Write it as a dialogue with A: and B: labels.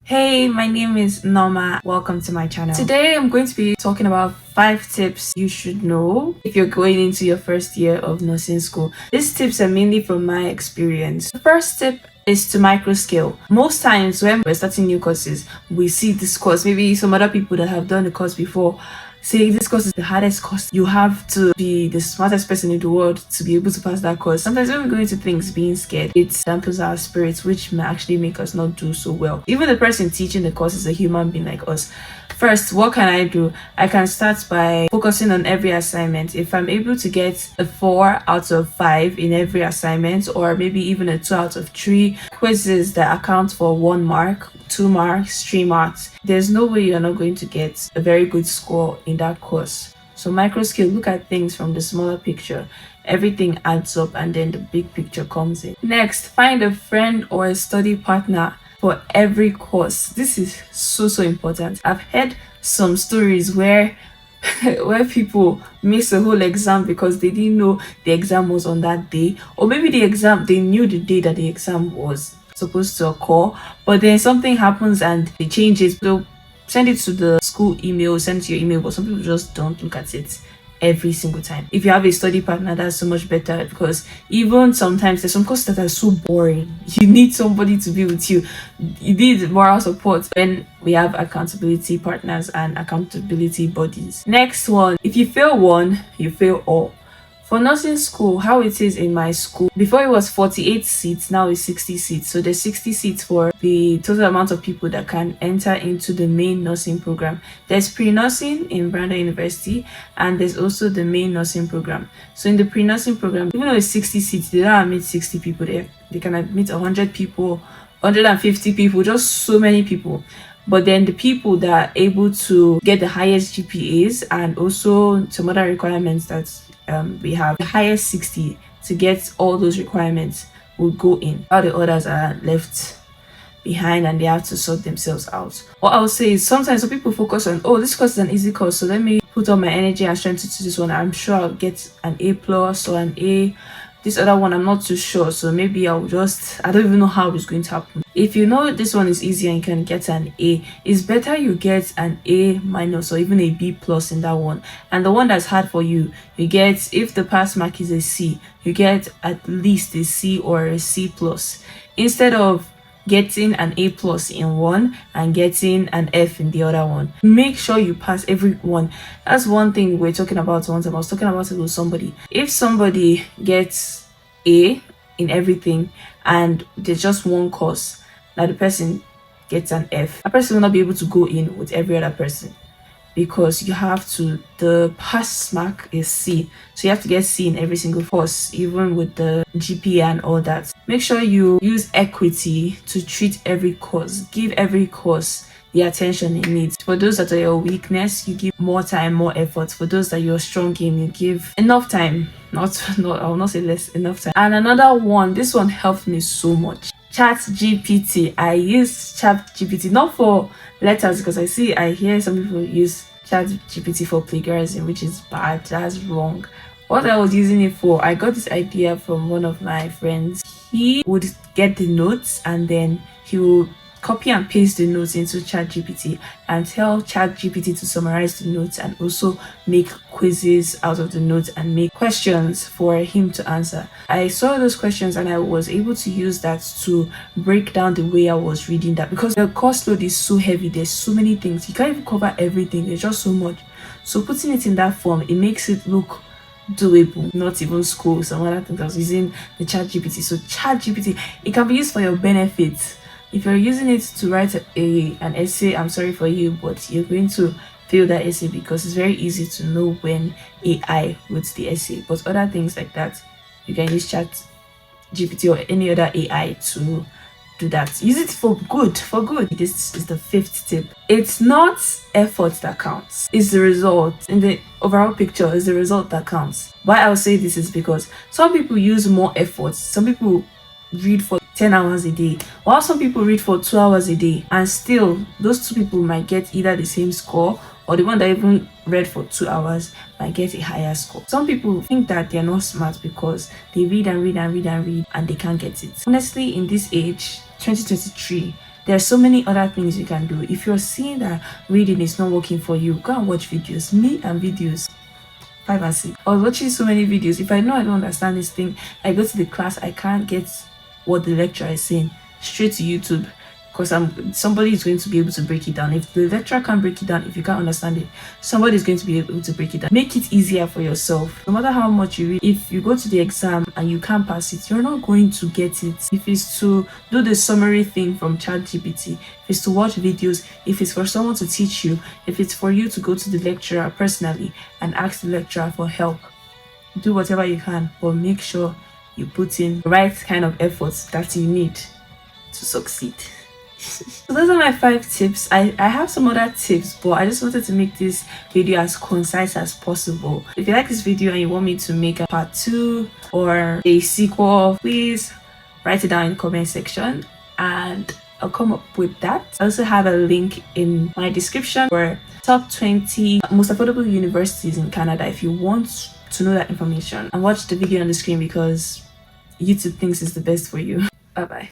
A: Hey, my name is Norma. Welcome to my channel. Today I'm going to be talking about 5 tips you should know if you're going into your first year of nursing school. These tips are mainly from my experience. The first tip is to microskill. Most times when we're starting new courses, we see this course, maybe some other people that have done the course before say this course is the hardest course. You have to be the smartest person in the world to be able to pass that course. Sometimes when we go into things being scared, it dampens our spirits, which may actually make us not do so well. Even the person teaching the course is a human being like us. First, what can I do? I can start by focusing on every assignment. If I'm able to get a 4 out of 5 in every assignment, or maybe even a 2 out of 3 quizzes that account for 1 mark, 2 marks, 3 marks, there's no way you're not going to get a very good score in that course. So microskill, look at things from the smaller picture. Everything adds up and then the big picture comes in. Next, find a friend or a study partner for every course. This is so important. I've heard some stories where where people miss a whole exam because they didn't know the exam was on that day, or maybe the exam, they knew the day that the exam was supposed to occur, but then something happens and they change it. So send it to the school email, send it to your email, but some people just don't look at it every single time. If you have a study partner, that's so much better, because even sometimes there's some courses that are so boring. You need somebody to be with you. You need moral support when we have accountability partners and accountability bodies. Next one, if you fail one, you fail all. For nursing school, how it is in my school, before it was 48 seats, now it's 60 seats. So there's 60 seats for the total amount of people that can enter into the main nursing program. There's pre-nursing in Branda University, and there's also the main nursing program. So in the pre-nursing program, even though it's 60 seats, they don't admit 60 people there. They can admit 100 people, 150 people, just so many people. But then the people that are able to get the highest GPAs and also some other requirements that we have, the highest 60 to get all those requirements will go in. All the others are left behind and they have to sort themselves out. What I would say is sometimes some people focus on, oh, this course is an easy course, so let me put all my energy and strength into this one. I'm sure I'll get an A plus or an A. This other one, I'm not too sure, so maybe I don't even know how it's going to happen. If you know this one is easy and you can get an A, it's better you get an A minus or even a B plus in that one. And the one that's hard for you, you get, if the pass mark is a C, you get at least a C or a C plus, instead of getting an A plus in one and getting an F in the other one. Make sure you pass every one. That's one thing we're talking about one time. I was talking about it with somebody. If somebody gets A in everything and there's just one course, now the person gets an F, a person will not be able to go in with every other person, because you have to, the pass mark is C, so you have to get C in every single course, even with the GPA and all that. Make sure you use equity to treat every course. Give every course the attention it needs. For those that are your weakness, you give more time, more effort. For those that you're strong in, you give enough time. Not I will not say less, enough time. And another one, this one helped me so much. ChatGPT. I use ChatGPT not for letters, because I hear some people use ChatGPT for plagiarism, which is bad. That's wrong. What I was using it for, I got this idea from one of my friends. He would get the notes and then he would copy and paste the notes into ChatGPT and tell ChatGPT to summarize the notes and also make quizzes out of the notes and make questions for him to answer. I saw those questions and I was able to use that to break down the way I was reading that, because the course load is so heavy. There's so many things. You can't even cover everything. There's just so much. So putting it in that form, it makes it look doable. Not even school, some other things. I was using the ChatGPT. So ChatGPT, it can be used for your benefit. If you're using it to write an essay, I'm sorry for you, but you're going to fail that essay, because it's very easy to know when AI wrote the essay. But other things like that, you can use ChatGPT or any other AI to do that. Use it for good, This is the 5th tip. It's not effort that counts, it's the result. In the overall picture, it's the result that counts. Why I'll say this is because some people use more effort. Some people read for 10 hours a day, while some people read for 2 hours a day, and still those 2 people might get either the same score, or the one that even read for 2 hours might get a higher score. Some people think that they're not smart because they read and read and read and read and they can't get it. Honestly, in this age, 2023, There are so many other things you can do. If you're seeing that reading is not working for you, go and watch videos. Me and videos 5 and 6. I was watching so many videos. If I know I don't understand this thing, I go to the class, I can't get what the lecturer is saying, straight to YouTube, because somebody is going to be able to break it down. If the lecturer can't break it down, if you can't understand it, somebody is going to be able to break it down. Make it easier for yourself. No matter how much you read, if you go to the exam and you can't pass it, you're not going to get it. If it's to do the summary thing from ChatGPT, if it's to watch videos, if it's for someone to teach you, if it's for you to go to the lecturer personally and ask the lecturer for help, do whatever you can, but make sure you put in the right kind of efforts that you need to succeed. So those are my 5 tips. I have some other tips, but I just wanted to make this video as concise as possible. If you like this video and you want me to make a part 2 or a sequel, please write it down in the comment section and I'll come up with that. I also have a link in my description for top 20 most affordable universities in Canada if you want to know that information, and watch the video on the screen because YouTube thinks it's the best for you. Bye bye.